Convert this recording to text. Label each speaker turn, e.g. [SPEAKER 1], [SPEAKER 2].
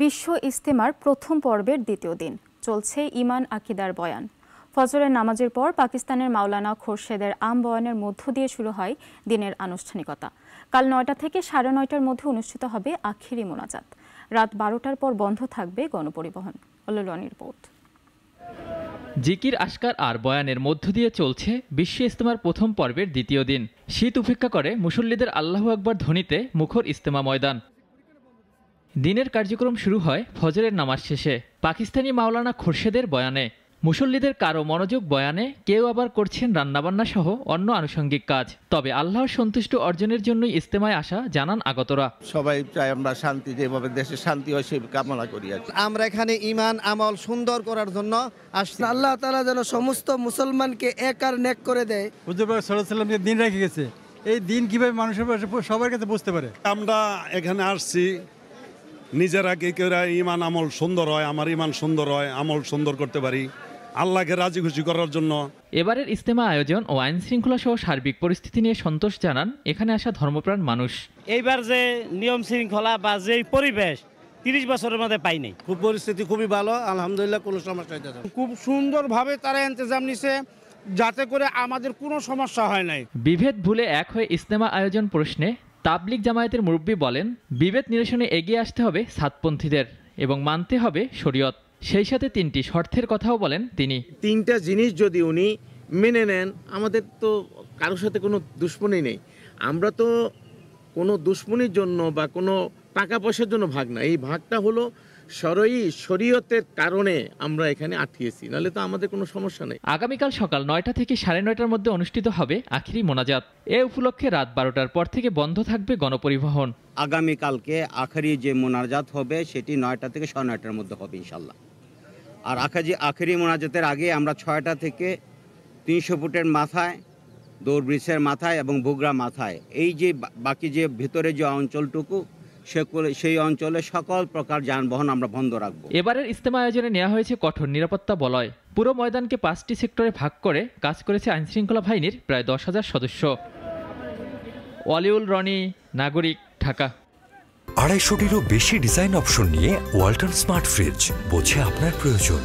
[SPEAKER 1] বিশ্ব ইজতেমার প্রথম পর্বের দ্বিতীয় দিন চলছে ঈমান আকিদার বয়ান। ফজরের নামাজের পর পাকিস্তানের মাওলানা খোরশেদের আম বয়ানের মধ্য দিয়ে শুরু হয় দিনের আনুষ্ঠানিকতা। কাল ৯টা থেকে ৯:৩০টার মধ্যে অনুষ্ঠিত হবে আখিরি মোনাজাত। রাত ১২টার পর বন্ধ থাকবে গণপরিবহন। অলুলনি রিপোর্ট।
[SPEAKER 2] জিকির, আশকার আর বয়ানের মধ্য দিয়ে চলছে বিশ্ব ইজতেমার প্রথম পর্বের দ্বিতীয় দিন। শীত উপেক্ষা করে মুসল্লিদের আল্লাহু আকবার ধ্বনিতে মুখর ইজতেমা ময়দান। দিনের কার্যক্রম শুরু হয় ফজরের নামাজ শেষে পাকিস্তানি মাওলানা খোরশেদের বয়ানে। মুসল্লিদের কারো মনোযোগ বয়ানে, কেউ আবার করছেন রান্নাবান্না সহ অন্য আনুষঙ্গিক কাজ। তবে আল্লাহর সন্তুষ্টি অর্জনের জন্যই ইজতেমায় আসা জানান আগতরা।
[SPEAKER 3] সবাই চাই আমরা শান্তি, যেভাবে দেশে শান্তি হয় সেই কামনা করি।
[SPEAKER 4] আমরা এখানে ঈমান আমল সুন্দর করার জন্য আসছি।
[SPEAKER 5] আল্লাহ তাআলা যেন সমস্ত মুসলমানকে এক আর নেক করে দেয়।
[SPEAKER 6] হুজুর পাক সাল্লাল্লাহু আলাইহি ওয়াসাল্লাম যে দিন রেখে গেছে, এই দিন কিভাবে মানুষের সবার কাছে বুঝতে পারে।
[SPEAKER 7] আমরা এখানে আসছি নিজেরা কি করে ঈমান আমল সুন্দর হয়, আমার ঈমান সুন্দর হয়, আমল সুন্দর করতে পারি, আল্লাহকে রাজি খুশি করার জন্য।
[SPEAKER 2] এবারের ইজতেমা আয়োজন ও আইন শৃঙ্খলা সহ সার্বিক পরিস্থিতি নিয়ে সন্তোষ জানান এখানে আসা ধর্মপ্রাণ মানুষ।
[SPEAKER 8] এইবার যে নিয়ম শৃঙ্খলা বা যে পরিবেশ ৩০ বছরের মধ্যে পাই নাই।
[SPEAKER 4] খুব পরিস্থিতি খুবই ভালো, আলহামদুলিল্লাহ, কোনো সমস্যা হইতেছে না।
[SPEAKER 9] খুব সুন্দরভাবে তারা ইন্তজাম নিছে যাতে করে আমাদের কোনো সমস্যা হয় নাই।
[SPEAKER 2] বিভেদ ভুলে এক হয়ে ইজতেমা আয়োজন প্রশ্নে তাবলিগ জামায়াতের মুরব্বি বলেন, বিভেদ নিরসনে এগিয়ে আসতে হবে সাতপন্থীদের এবং মানতে হবে শরীয়ত। সেই সাথে ৩টি শর্তের কথাও বলেন তিনি।
[SPEAKER 10] 3টা জিনিস যদি উনি মেনে নেন, আমাদের তো কারোর সাথে কোনো দুশ্মনী নেই। আমরা তো কোনো দুশ্মনীর জন্য বা কোনো টাকা পয়সার জন্য ভাগ না। এই ভাগটা হলো শরীয়তের কারণে আমরা এখানে আটকিয়েছি, নাহলে তো আমাদের কোনো সমস্যা নেই।
[SPEAKER 2] আগামীকাল সকাল ৯টা থেকে ৯:৩০টার মধ্যে অনুষ্ঠিত হবে আখিরি মোনাজাত। এ উপলক্ষে রাত ১২টার পর থেকে বন্ধ থাকবে গণপরিবহন।
[SPEAKER 11] আগামীকালকে আখেরি যে মোনাজাত হবে সেটি ৯টা থেকে ৯:৩০টার মধ্যে হবে ইনশাল্লাহ। আর আখেরি মোনাজাতের আগে আমরা ৬টা থেকে ৩০০ ফুটের মাথায়, দৌড় ব্রিজের মাথায় এবং বগুড়া মাথায়, এই যে বাকি যে ভিতরে যে অঞ্চলটুকু, সেই অঞ্চলে সকল প্রকার যানবাহন আমরা বন্ধ রাখবো।
[SPEAKER 2] এবারের ইজতেমা আয়োজনে নেওয়া হয়েছে কঠোর নিরাপত্তা বলয়। পুরো ময়দানকে 5টি সেক্টরে ভাগ করে কাজ করেছে আইনশৃঙ্খলা বাহিনীর প্রায় 10,000 সদস্য। ওয়ালিউল রনি, নাগরিক, ঢাকা।
[SPEAKER 12] 250টিরও বেশি ডিজাইন অপশন নিয়ে ওয়ালটন স্মার্ট ফ্রিজ, বোঝে আপনার প্রয়োজন।